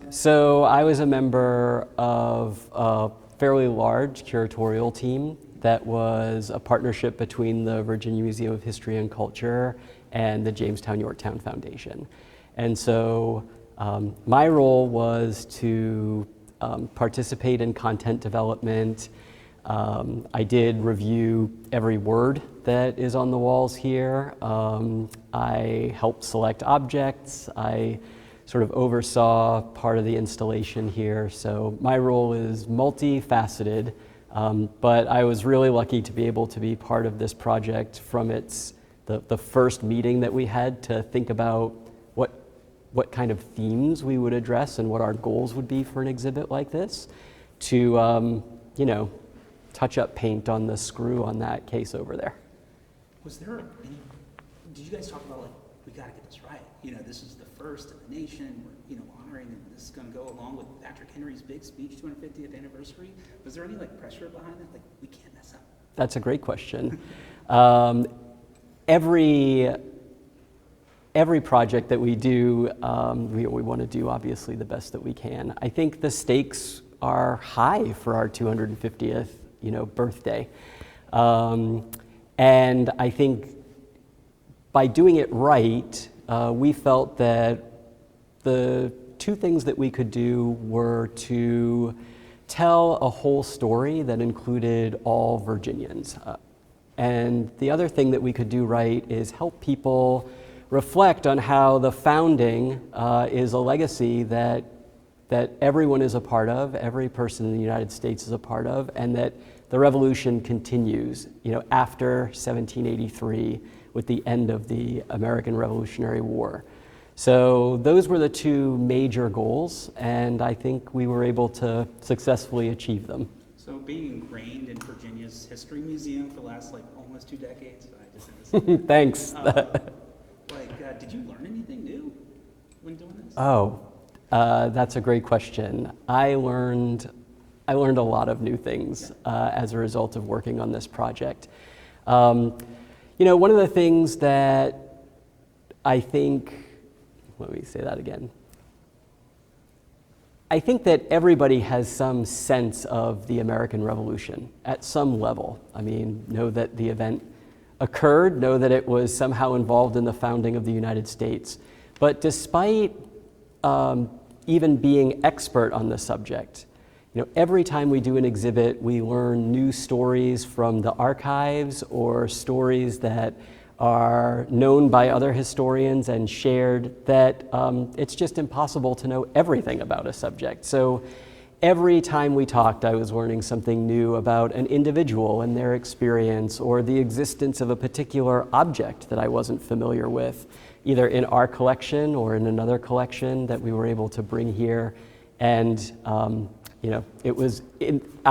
So I was a member of a fairly large curatorial team that was a partnership between the Virginia Museum of History and Culture and the Jamestown-Yorktown Foundation. And so my role was to participate in content development. I did review every word that is on the walls here. I helped select objects. I sort of oversaw part of the installation here. So my role is multifaceted, but I was really lucky to be able to be part of this project from the first meeting that we had to think about what kind of themes we would address and what our goals would be for an exhibit like this, to touch up paint on the screw on that case over there. Was there any, did you guys talk about, like, we gotta get this right? This is the first in the nation, we're, honoring, and this is gonna go along with Patrick Henry's big speech, 250th anniversary. Was there any, pressure behind that? Like, we can't mess up. That's a great question. Every project that we do, we want to do obviously the best that we can. I think the stakes are high for our 250th, birthday. And I think by doing it right, we felt that the two things that we could do were to tell a whole story that included all Virginians. And the other thing that we could do right is help people reflect on how the founding is a legacy that everyone is a part of, every person in the United States is a part of, and that the revolution continues, after 1783 with the end of the American Revolutionary War. So those were the two major goals, and I think we were able to successfully achieve them. So being ingrained in Virginia's History Museum for the last almost 2 decades, I just had to say Thanks. Did you learn anything new when doing this? Oh, that's a great question. I learned a lot of new things as a result of working on this project. One of the things that I think, let me say that again. I think that everybody has some sense of the American Revolution at some level. I mean, know that the event occurred, know that it was somehow involved in the founding of the United States. But despite even being expert on the subject, every time we do an exhibit, we learn new stories from the archives or stories that are known by other historians and shared that it's just impossible to know everything about a subject. So every time we talked, I was learning something new about an individual and their experience, or the existence of a particular object that I wasn't familiar with, either in our collection or in another collection that we were able to bring here. And I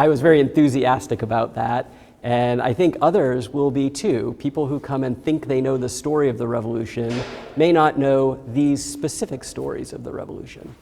was very enthusiastic about that. And I think others will be too. People who come and think they know the story of the revolution may not know these specific stories of the revolution.